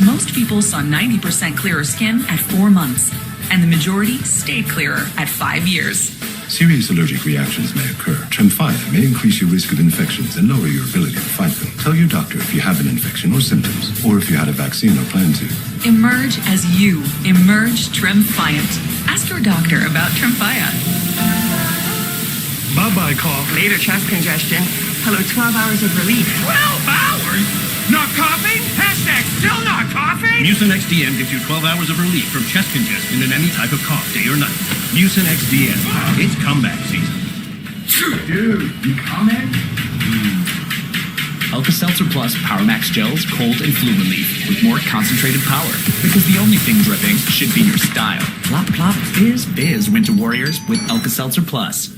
most people saw 90% clearer skin at 4 months, and the majority stayed clearer at 5 years. Serious allergic reactions may occur. Tremfya may increase your risk of infections and lower your ability to fight them. Tell your doctor if you have an infection or symptoms, or if you had a vaccine or plan to. Emerge as you. Emerge Tremfyant. Ask your doctor about Tremfya. Bye-bye cough. Later chest congestion. Hello, 12 hours of relief. 12 hours? Not coughing? Hashtag still not coughing? Mucinex DM gives you 12 hours of relief from chest congestion and any type of cough, day or night. Mucinex DM. It's comeback season. Dude, you coming? Alka-Seltzer Plus PowerMax Gels, cold and flu relief with more concentrated power. Because the only thing dripping should be your style. Plop, plop, fizz, fizz, Winter Warriors with Alka-Seltzer Plus.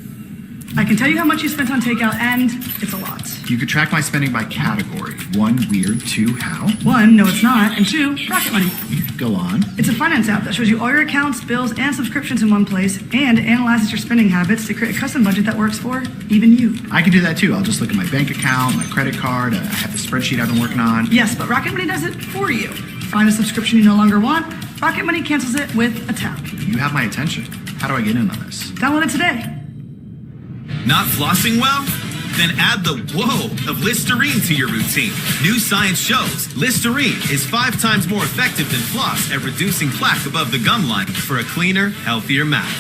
I can tell you how much you spent on takeout, and it's a lot. You could track my spending by category. 1, weird. 2, how? 1, no it's not, and 2, Rocket Money. Go on. It's a finance app that shows you all your accounts, bills, and subscriptions in one place, and analyzes your spending habits to create a custom budget that works for even you. I can do that too. I'll just look at my bank account, my credit card, I have the spreadsheet I've been working on. Yes, but Rocket Money does it for you. Find a subscription you no longer want, Rocket Money cancels it with a tap. You have my attention. How do I get in on this? Download it today. Not flossing well? Then add the whoa of Listerine to your routine. New science shows Listerine is 5 times more effective than floss at reducing plaque above the gum line for a cleaner, healthier mouth.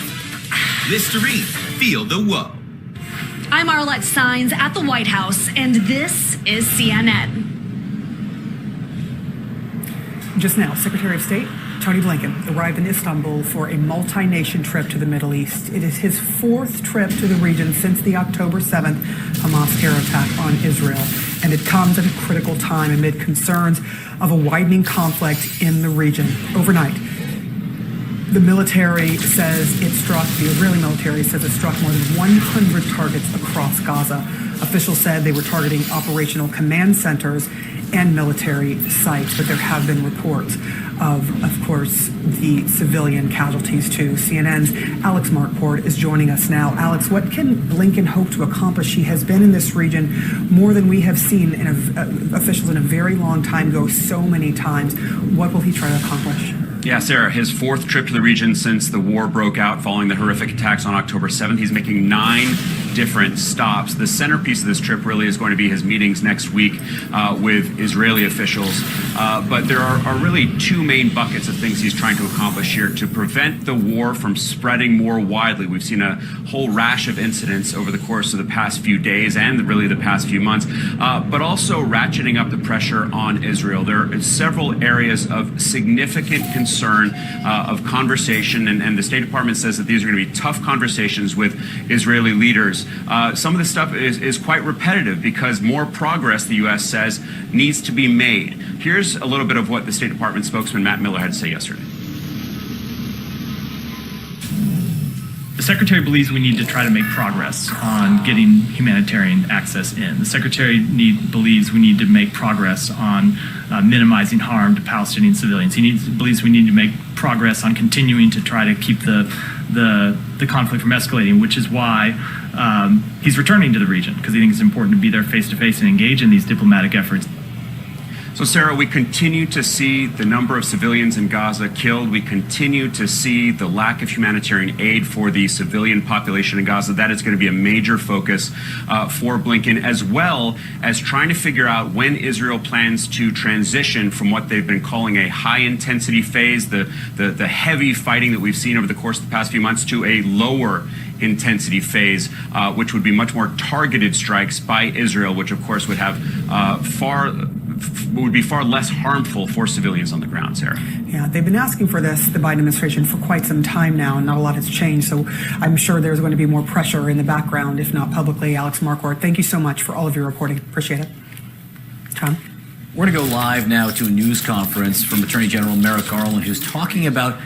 Listerine, feel the whoa. I'm Arlette Saenz at the White House, and this is CNN. Just now, Secretary of State Tony Blinken arrived in Istanbul for a multi-nation trip to the Middle East. It is his 4th trip to the region since the October 7th Hamas terror attack on Israel, and it comes at a critical time amid concerns of a widening conflict in the region. Overnight, the military says the Israeli military says it struck more than 100 targets across Gaza. Officials said they were targeting operational command centers and military sites, but there have been reports of course, the civilian casualties too. CNN's Alex Marquardt is joining us now. Alex, what can Blinken hope to accomplish? He has been in this region more than we have seen officials in a very long time go so many times. What will he try to accomplish? Yeah, Sarah, his 4th trip to the region since the war broke out following the horrific attacks on October 7th. He's making 9 different stops. The centerpiece of this trip really is going to be his meetings next week with Israeli officials. But there are really 2 main buckets of things he's trying to accomplish here to prevent the war from spreading more widely. We've seen a whole rash of incidents over the course of the past few days and really the past few months, but also ratcheting up the pressure on Israel. There are several areas of significant concern of conversation, and the State Department says that these are going to be tough conversations with Israeli leaders. Some of this stuff is quite repetitive because more progress, the U.S. says, needs to be made. Here's a little bit of what the State Department spokesman Matt Miller had to say yesterday. The Secretary believes we need to try to make progress on getting humanitarian access in. The Secretary believes we need to make progress on minimizing harm to Palestinian civilians. He believes we need to make progress on continuing to try to keep the conflict from escalating, which is why he's returning to the region, because he thinks it's important to be there face-to-face and engage in these diplomatic efforts. So, Sarah, we continue to see the number of civilians in Gaza killed. We continue to see the lack of humanitarian aid for the civilian population in Gaza. That is going to be a major focus for Blinken, as well as trying to figure out when Israel plans to transition from what they've been calling a high-intensity phase, the heavy fighting that we've seen over the course of the past few months, to a lower intensity phase, which would be much more targeted strikes by Israel, which of course would have would be far less harmful for civilians on the ground, Sarah. Yeah, they've been asking for this, the Biden administration, for quite some time now, and not a lot has changed. So I'm sure there's going to be more pressure in the background, if not publicly. Alex Marquardt, thank you so much for all of your reporting. Appreciate it. Tom? We're going to go live now to a news conference from Attorney General Merrick Garland, who's talking about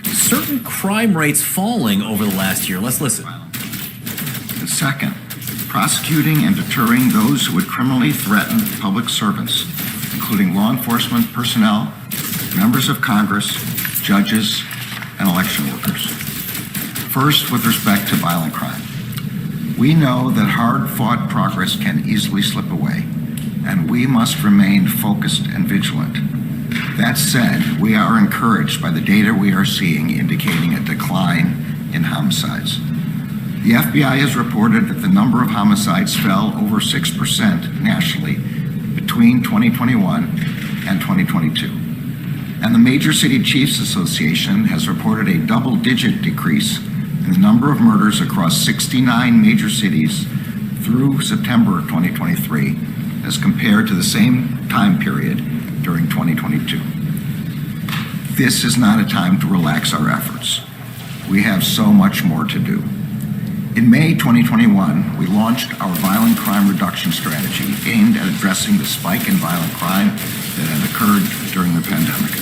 certain crime rates falling over the last year. Let's listen. The second, prosecuting and deterring those who would criminally threaten public servants, including law enforcement personnel, members of Congress, judges, and election workers. First, with respect to violent crime. We know that hard-fought progress can easily slip away, and we must remain focused and vigilant. That said, we are encouraged by the data we are seeing indicating a decline in homicides. The FBI has reported that the number of homicides fell over 6% nationally between 2021 and 2022. And the Major City Chiefs Association has reported a double-digit decrease in the number of murders across 69 major cities through September 2023 as compared to the same time period during 2022. This is not a time to relax our efforts. We have so much more to do. In May 2021, we launched our violent crime reduction strategy aimed at addressing the spike in violent crime that had occurred during the pandemic.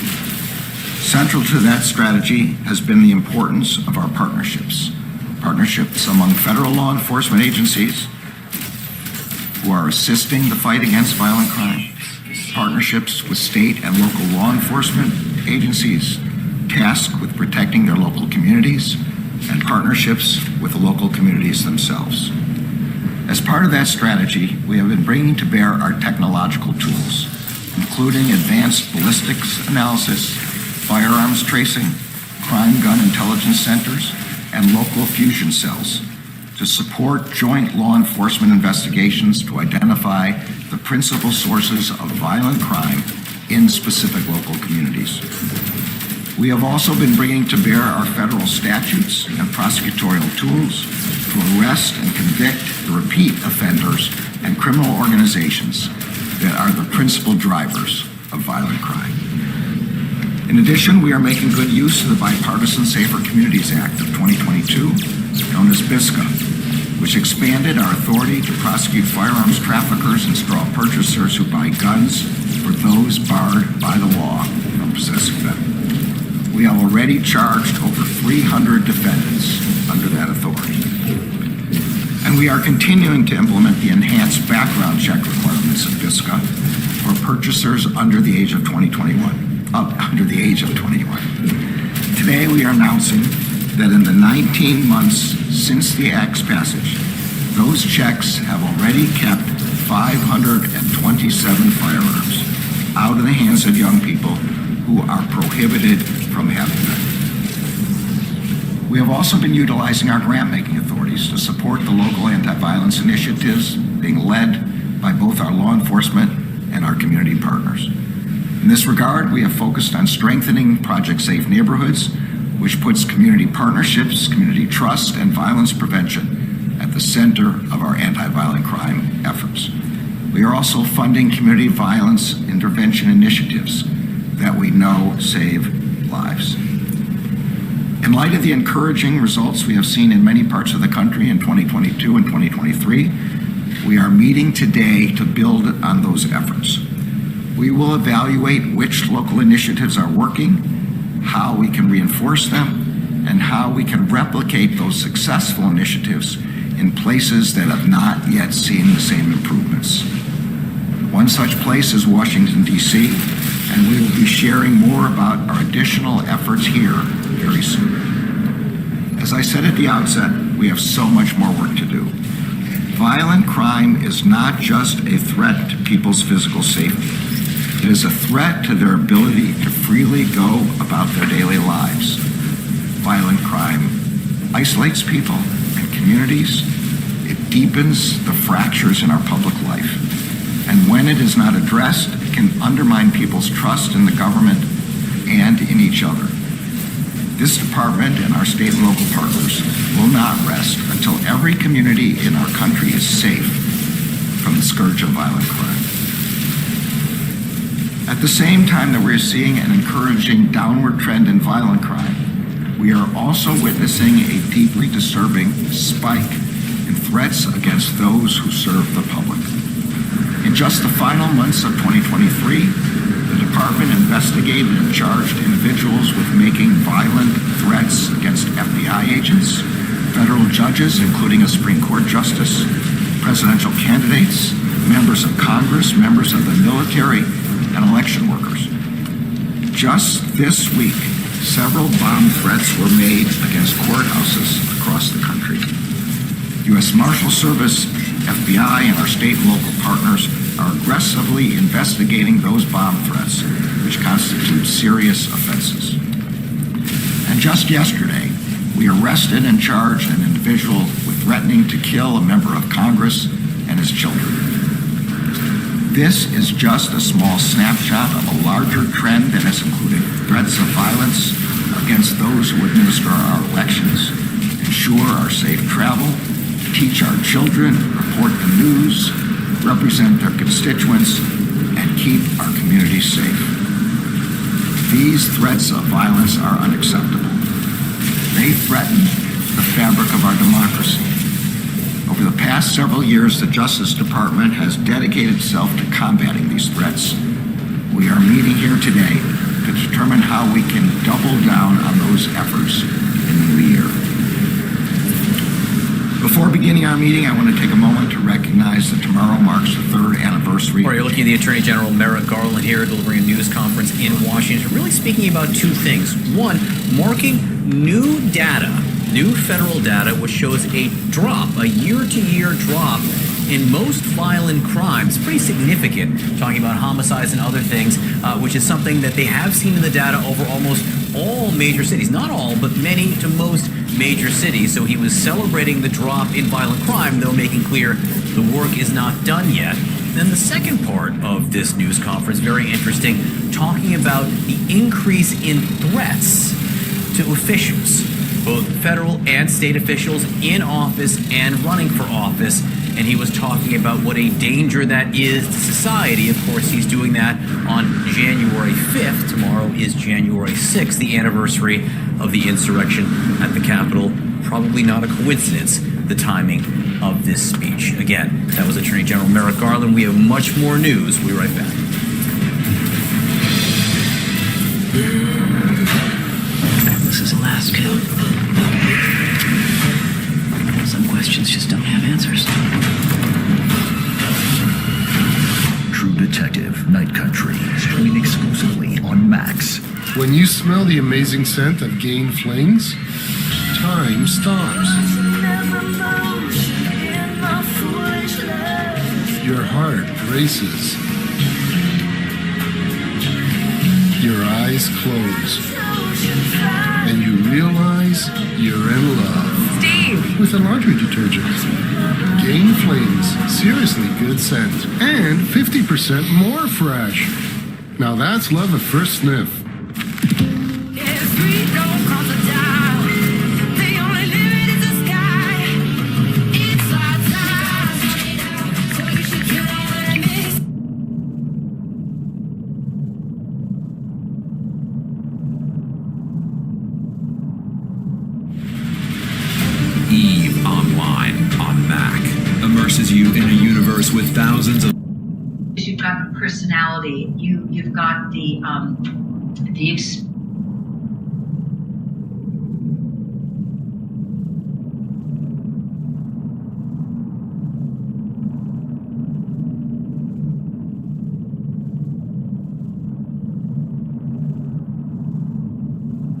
Central to that strategy has been the importance of our partnerships. Partnerships among federal law enforcement agencies who are assisting the fight against violent crime, partnerships with state and local law enforcement agencies tasked with protecting their local communities, and partnerships with the local communities themselves. As part of that strategy, we have been bringing to bear our technological tools, including advanced ballistics analysis, firearms tracing, crime gun intelligence centers, and local fusion cells to support joint law enforcement investigations to identify the principal sources of violent crime in specific local communities. We have also been bringing to bear our federal statutes and prosecutorial tools to arrest and convict the repeat offenders and criminal organizations that are the principal drivers of violent crime. In addition, we are making good use of the Bipartisan Safer Communities Act of 2022, known as BISCA, which expanded our authority to prosecute firearms traffickers and straw purchasers who buy guns for those barred by the law from possessing them. We have already charged over 300 defendants under that authority. And we are continuing to implement the enhanced background check requirements of BISCA for purchasers under the age of 21. Today we are announcing that in the 19 months since the Act's passage, those checks have already kept 527 firearms out of the hands of young people who are prohibited from having them. We have also been utilizing our grant-making authorities to support the local anti-violence initiatives being led by both our law enforcement and our community partners. In this regard, we have focused on strengthening Project Safe Neighborhoods, which puts community partnerships, community trust, and violence prevention at the center of our anti-violent crime efforts. We are also funding community violence intervention initiatives that we know save lives. In light of the encouraging results we have seen in many parts of the country in 2022 and 2023, we are meeting today to build on those efforts. We will evaluate which local initiatives are working, how we can reinforce them, and how we can replicate those successful initiatives in places that have not yet seen the same improvements. One such place is Washington, D.C., and we will be sharing more about our additional efforts here very soon. As I said at the outset, we have so much more work to do. Violent crime is not just a threat to people's physical safety. It is a threat to their ability to freely go about their daily lives. Violent crime isolates people and communities. It deepens the fractures in our public life. And when it is not addressed, it can undermine people's trust in the government and in each other. This department and our state and local partners will not rest until every community in our country is safe from the scourge of violent crime. At the same time that we're seeing an encouraging downward trend in violent crime, we are also witnessing a deeply disturbing spike in threats against those who serve the public. In just the final months of 2023, the department investigated and charged individuals with making violent threats against FBI agents, federal judges, including a Supreme Court justice, presidential candidates, members of Congress, members of the military, and election workers. Just this week, several bomb threats were made against courthouses across the country. U.S. Marshal Service, FBI, and our state and local partners are aggressively investigating those bomb threats, which constitute serious offenses. And just yesterday, we arrested and charged an individual with threatening to kill a member of Congress and his children. This is just a small snapshot of a larger trend that has included threats of violence against those who administer our elections, ensure our safe travel, teach our children, report the news, represent their constituents, and keep our communities safe. These threats of violence are unacceptable. They threaten the fabric of our democracy. Over the past several years, the Justice Department has dedicated itself to combating these threats. We are meeting here today to determine how we can double down on those efforts in the new year. Before beginning our meeting, I want to take a moment to recognize that tomorrow marks the third anniversary. All right, you're looking at the Attorney General Merrick Garland here delivering a news conference in Washington, really speaking about two things. One, marking new data, new federal data, which shows a drop, a year-to-year drop in most violent crimes, pretty significant, talking about homicides and other things, which is something that they have seen in the data over almost all major cities. Not all, but many to most major cities. So he was celebrating the drop in violent crime, though making clear the work is not done yet. Then the second part of this news conference, very interesting, talking about the increase in threats to officials, both federal and state officials in office and running for office. And he was talking about what a danger that is to society. Of course, he's doing that on January 5th. Tomorrow is January 6th, the anniversary of the insurrection at the Capitol. Probably not a coincidence, the timing of this speech. Again, that was Attorney General Merrick Garland. We have much more news. We'll be right back. This is Alaska. Some questions just don't have answers. True Detective Night Country, streaming exclusively on Max. When you smell the amazing scent of Gain Flings, time stops. Your heart races. Your eyes close. And you realize you're in love. Steve! With a laundry detergent. Gain Flings, seriously good scent. And 50% more fresh. Now that's love at first sniff. Eve Online on Mac immerses you in a universe with thousands of. You've got the personality. You've got the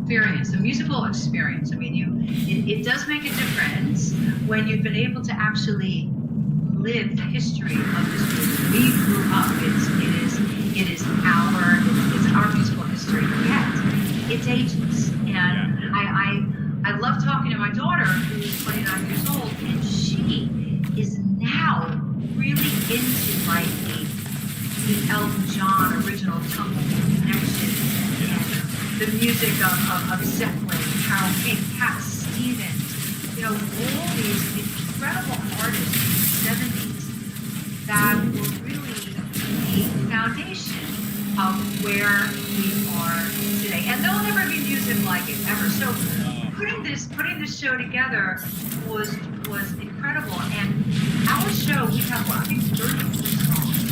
experience, a musical experience. I mean, it does make a difference when you've been able to actually live the history of this music. We grew up. It is our musical history. Yet it's ageless, and I love talking to my daughter, who's 29 years old, and she is now really into like the Elton John original Tumbleweed Connection. The music of Zeppelin, Carole King, Cat Stevens, all these incredible artists in the 70s that were really the foundation of where we are today. And there'll never be music like it, ever. So putting this show together was incredible. And our show, we have, I think, 33 songs.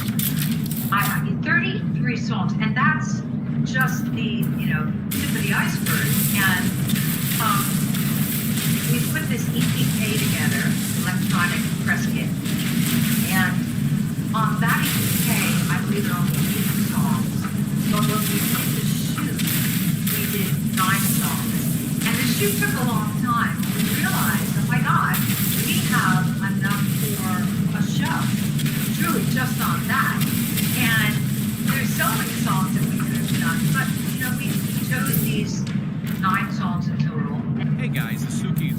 33 songs, and that's just the tip of the iceberg. And we put this EPK together, electronic press kit, and on that EPK, I believe there are only 8 songs. But when we did the shoot, we did 9 songs, and the shoot took a long time. We realized, oh my God, we have enough for a show. Truly, just on that.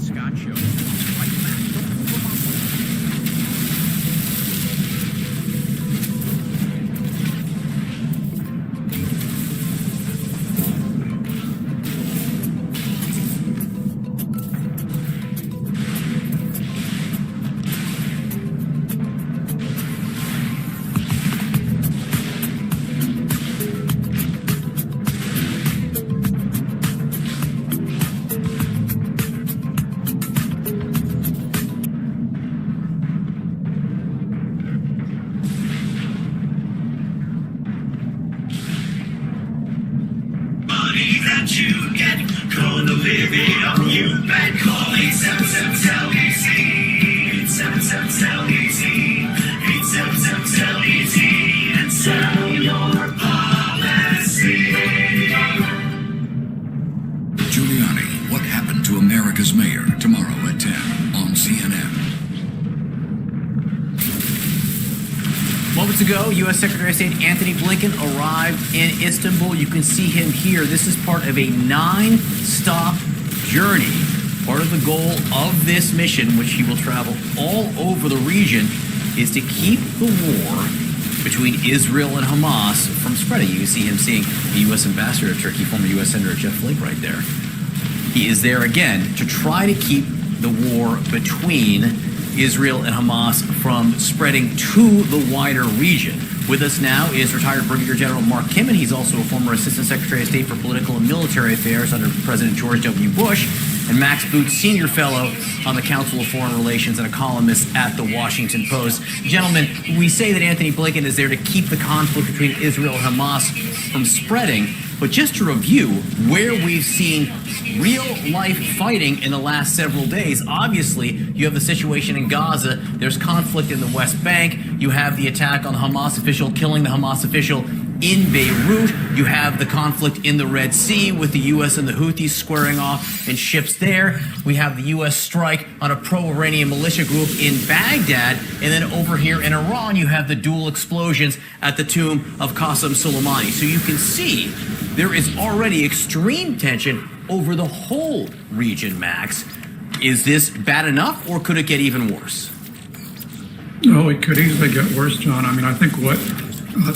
Scott Show. Right back. You get gonna live it up. You bet. Call 877-TEL-EZ. 877-TEL-EZ. 877-TEL-EZ and sell your policy. Giuliani, what happened to America's mayor? Tomorrow at 10 on CNN. Moments ago, U.S. Secretary of State Antony Blinken arrived in Istanbul. You can see him here. This is part of a 9-stop journey. Part of the goal of this mission, which he will travel all over the region, is to keep the war between Israel and Hamas from spreading. You can see him seeing the U.S. ambassador to Turkey, former U.S. Senator Jeff Flake right there. He is there again to try to keep the war between Israel and Hamas from spreading to the wider region. With us now is retired Brigadier General Mark Kimmon. He's also a former Assistant Secretary of State for Political and Military Affairs under President George W. Bush, and Max Boot, Senior Fellow on the Council of Foreign Relations and a columnist at The Washington Post. Gentlemen, we say that Antony Blinken is there to keep the conflict between Israel and Hamas from spreading, but just to review where we've seen real-life fighting in the last several days. Obviously, you have the situation in Gaza. There's conflict in the West Bank. You have the attack on the Hamas official, killing the Hamas official in Beirut. You have the conflict in the Red Sea with the U.S. and the Houthis squaring off in ships there. We have the U.S. strike on a pro-Iranian militia group in Baghdad. And then over here in Iran, you have the dual explosions at the tomb of Qasem Soleimani. So you can see there is already extreme tension over the whole region, Max. Is this bad enough, or could it get even worse? No, it could easily get worse, John. I mean, I think what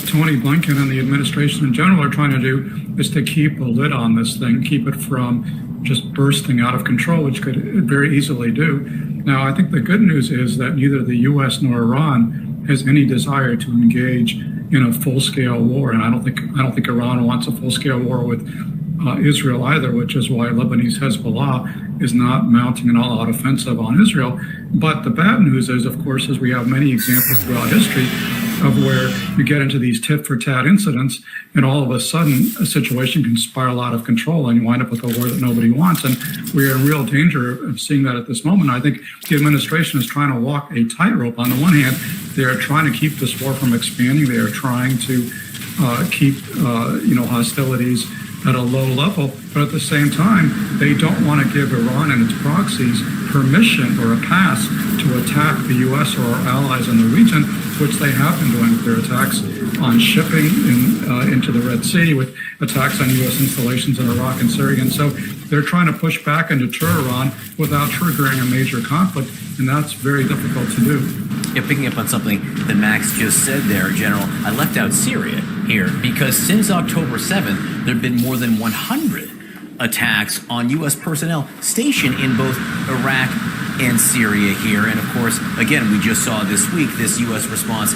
Tony Blinken and the administration in general are trying to do is to keep a lid on this thing, keep it from just bursting out of control, which could very easily do. Now, I think the good news is that neither the U.S. nor Iran has any desire to engage in a full-scale war, and I don't think Iran wants a full-scale war with Israel either, which is why Lebanese Hezbollah is not mounting an all-out offensive on Israel. But the bad news is, of course, is we have many examples throughout history of where you get into these tit-for-tat incidents, and all of a sudden a situation can spiral out of control, and you wind up with a war that nobody wants. And we're in real danger of seeing that at this moment. I think the administration is trying to walk a tightrope. On the one hand, they are trying to keep this war from expanding. They are trying to keep hostilities at a low level, but at the same time, they don't want to give Iran and its proxies permission or a pass to attack the U.S. or our allies in the region, which they have been doing with their attacks on shipping into the Red Sea, with attacks on U.S. installations in Iraq and Syria. And so they're trying to push back and deter Iran without triggering a major conflict, and that's very difficult to do. Yeah, picking up on something that Max just said there, General, I left out Syria here because since October 7th, there have been more than 100 attacks on U.S. personnel stationed in both Iraq and Syria here. And of course, again, we just saw this week this U.S. response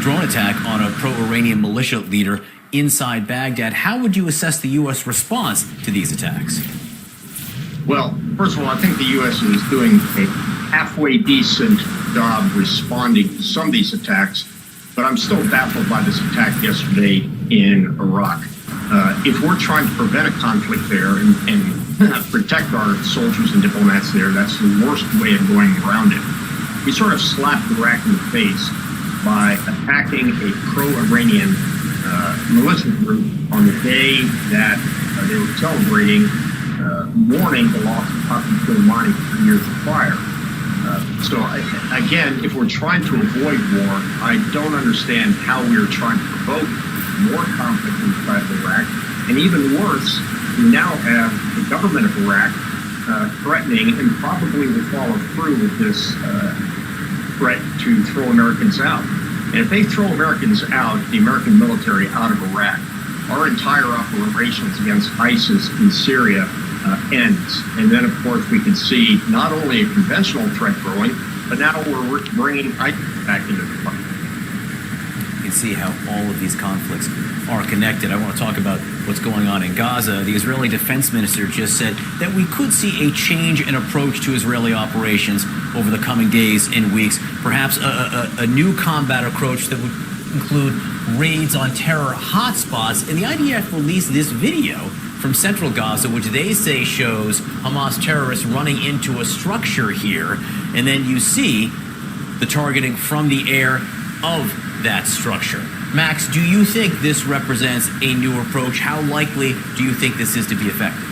drone attack on a pro-Iranian militia leader inside Baghdad. How would you assess the U.S. response to these attacks? Well, first of all, I think the U.S. is doing a halfway decent job responding to some of these attacks, but I'm still baffled by this attack yesterday in Iraq. If we're trying to prevent a conflict there and protect our soldiers and diplomats there, that's the worst way of going around it. We sort of slapped Iraq in the face by attacking a pro-Iranian militia group on the day that they were celebrating mourning the loss of Qasem Soleimani 3 years prior. So again, if we're trying to avoid war, I don't understand how we're trying to provoke more conflict inside of Iraq. And even worse, we now have the government of Iraq threatening and probably will follow through with this threat to throw Americans out. And if they throw Americans out, the American military out of Iraq, our entire operations against ISIS in Syria ends. And then, of course, we can see not only a conventional threat growing, but now we're bringing ISIS back into the fight. You can see how all of these conflicts are connected. I want to talk about what's going on in Gaza. The Israeli defense minister just said that we could see a change in approach to Israeli operations over the coming days and weeks, perhaps a new combat approach that would include raids on terror hotspots. And the IDF released this video from central Gaza, which they say shows Hamas terrorists running into a structure here. And then you see the targeting from the air of that structure. Max, do you think this represents a new approach? How likely do you think this is to be effective?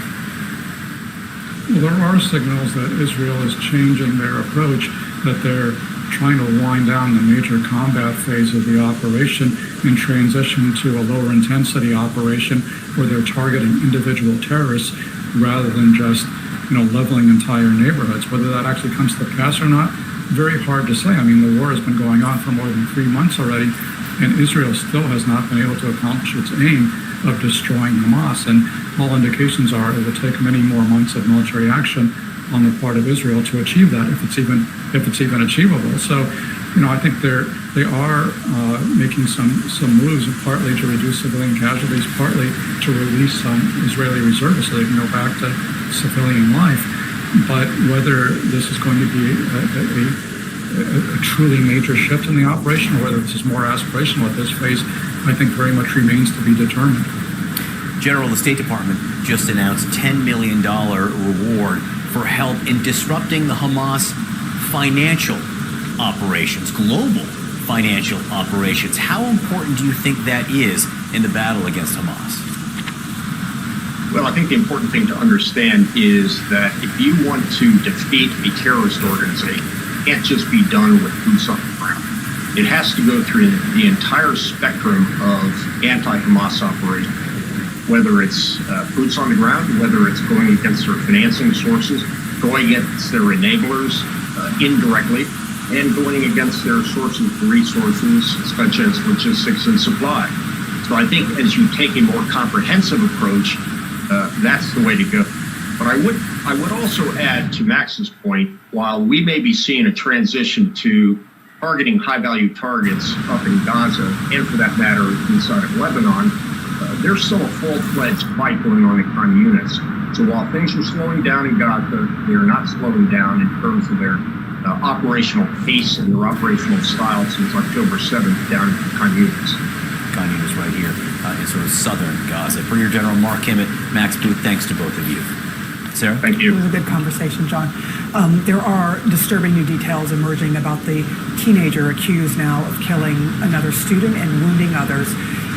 Well, there are signals that Israel is changing their approach, that they're trying to wind down the major combat phase of the operation and transition to a lower intensity operation where they're targeting individual terrorists rather than just, leveling entire neighborhoods. Whether that actually comes to pass or not, very hard to say. I mean, the war has been going on for more than 3 months already, and Israel still has not been able to accomplish its aim of destroying Hamas. And all indications are it will take many more months of military action on the part of Israel to achieve that, if it's even achievable. So, I think they are making some moves, partly to reduce civilian casualties, partly to release some Israeli reservists so they can go back to civilian life. But whether this is going to be a truly major shift in the operation, or whether this is more aspirational at this phase, I think very much remains to be determined. General, the State Department just announced $10 million reward for help in disrupting the Hamas financial operations, global financial operations. How important do you think that is in the battle against Hamas? Well, I think the important thing to understand is that if you want to defeat a terrorist organization, it can't just be done with boots on the ground. It has to go through the entire spectrum of anti-Hamas operations, whether it's boots on the ground, whether it's going against their financing sources, going against their enablers indirectly, and going against their sources of resources such as logistics and supply. So I think as you take a more comprehensive approach, that's the way to go. But I would also add to Max's point, while we may be seeing a transition to targeting high-value targets up in Gaza, and for that matter inside of Lebanon, there's still a full-fledged fight going on in Khan Yunis. So while things are slowing down in Gaza, they are not slowing down in terms of their operational pace and their operational style since October 7th down in Khan Yunis. Khan Yunis right here in sort of southern Gaza. Brigadier General Mark Emmett, Max Booth, thanks to both of you. Sarah? Thank you. It was a good conversation, John. There are disturbing new details emerging about the teenager accused now of killing another student and wounding others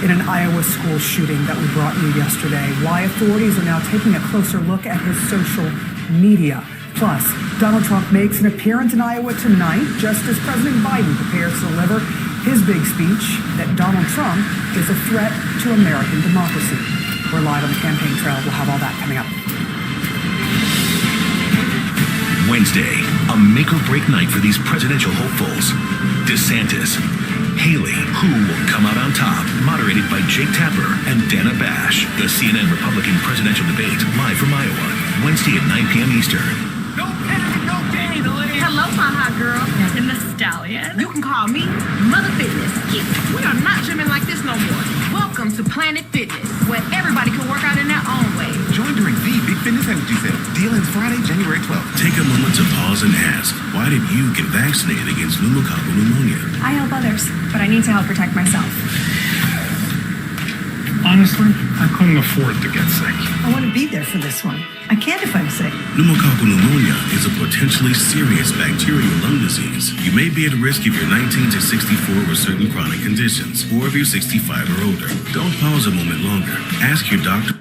in an Iowa school shooting that we brought you yesterday. Why authorities are now taking a closer look at his social media. Plus, Donald Trump makes an appearance in Iowa tonight, just as President Biden prepares to deliver his big speech that Donald Trump is a threat to American democracy. We're live on the campaign trail. We'll have all that coming up. Wednesday, a make-or-break night for these presidential hopefuls. DeSantis, Haley, who will come out on top, moderated by Jake Tapper and Dana Bash. The CNN Republican presidential debate, live from Iowa, Wednesday at 9 p.m. Eastern. Hello, my hot girl, and the stallion. You can call me Mother Fitness. Yeah, we are not trimming like this no more. Welcome to Planet Fitness, where everybody can work out in their own way. Join during the Big Fitness Energy Sale. Deal ends Friday, January 12th. Take a moment to pause and ask, why did you get vaccinated against pneumococcal pneumonia? I help others, but I need to help protect myself. Honestly, I couldn't afford to get sick. I want to be there for this one. I can't if I'm sick. Pneumococcal pneumonia is a potentially serious bacterial lung disease. You may be at risk if you're 19 to 64 with certain chronic conditions, or if you're 65 or older. Don't pause a moment longer. Ask your doctor.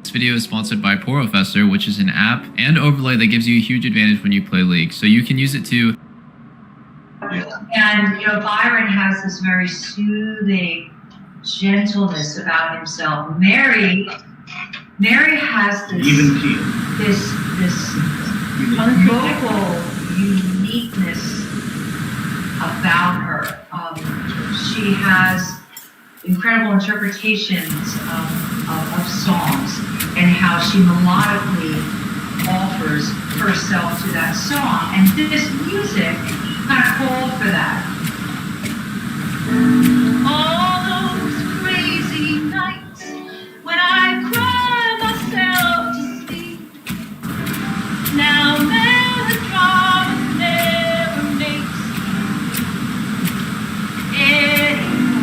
This video is sponsored by Porofessor, which is an app and overlay that gives you a huge advantage when you play League. So you can use it to And, you know, Byron has this very soothing gentleness about himself. Mary has this vocal uniqueness about her. She has incredible interpretations of songs and how she melodically offers herself to that song. And this music kind of called for that. All those crazy nights when I cry myself to sleep. Now melodrama never makes anymore,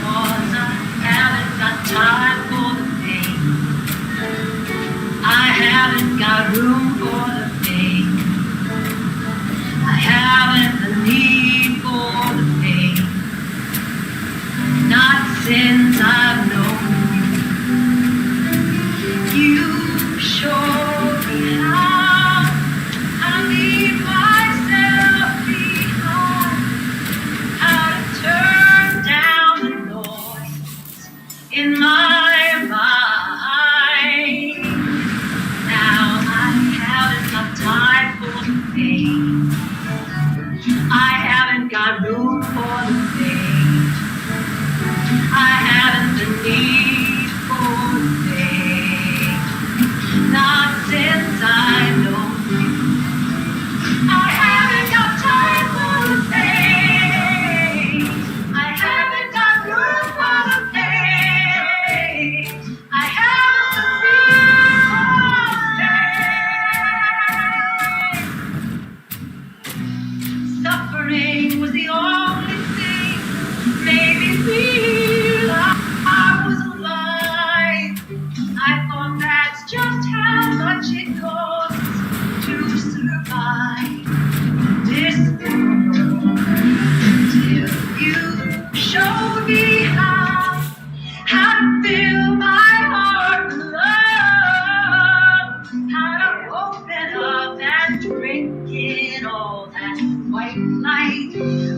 'cause I haven't got time for the pain. I haven't got room for the pain. I haven't the need for the pain. Not since I've known you. You showed me how I leave myself behind. How to turn down the noise in my mind. Now I haven't got time for the pain. I haven't got room for the pain. I haven't the need for the pain. Not since I know you. I haven't got time for the pain. I haven't got room for the pain. I haven't the need for the pain. Suffering was the only thing made me feel I was alive. I thought that's just how much it costs to survive this world. Till you showed me how to fill my heart with love, how to open up and drink in all that white light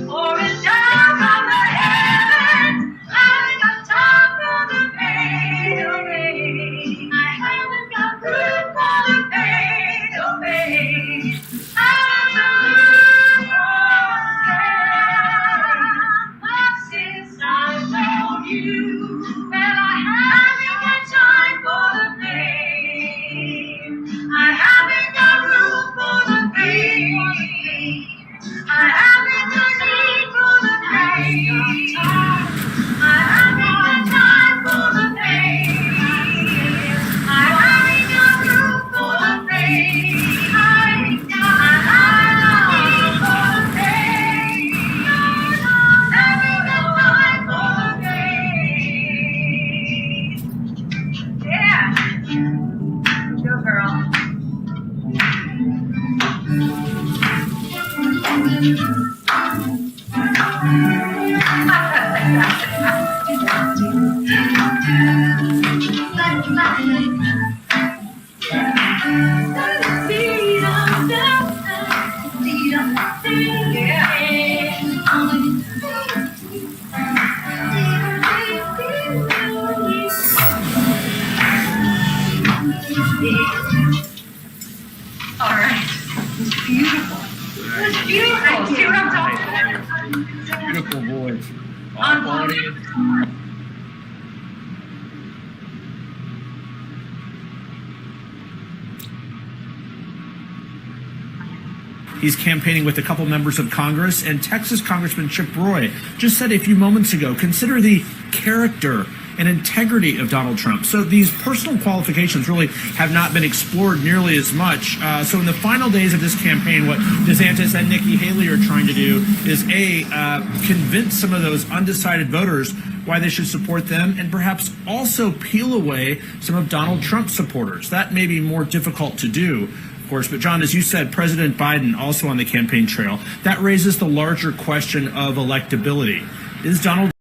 pouring down from the heavens. I haven't got time for the pain, oh pain. I haven't got room for the pain, oh pain. I haven't got room for the pain. Not since I've known you. Well, I haven't got time for the pain. I haven't got room for the pain. I haven't got time for the pain. I haven't got time for the pain. I haven't got room for the pain. I haven't got room for the pain. I haven't got time for the pain. Yeah. Go girl. All right. It's beautiful. It's beautiful. See what I'm talking about? Beautiful voice. On audience. He's campaigning with a couple members of Congress, and Texas Congressman Chip Roy just said a few moments ago, consider the character and integrity of Donald Trump. So these personal qualifications really have not been explored nearly as much. So in the final days of this campaign, what DeSantis and Nikki Haley are trying to do is convince some of those undecided voters why they should support them, and perhaps also peel away some of Donald Trump's supporters. That may be more difficult to do, of course. But John, as you said, President Biden also on the campaign trail. That raises the larger question of electability. Is Donald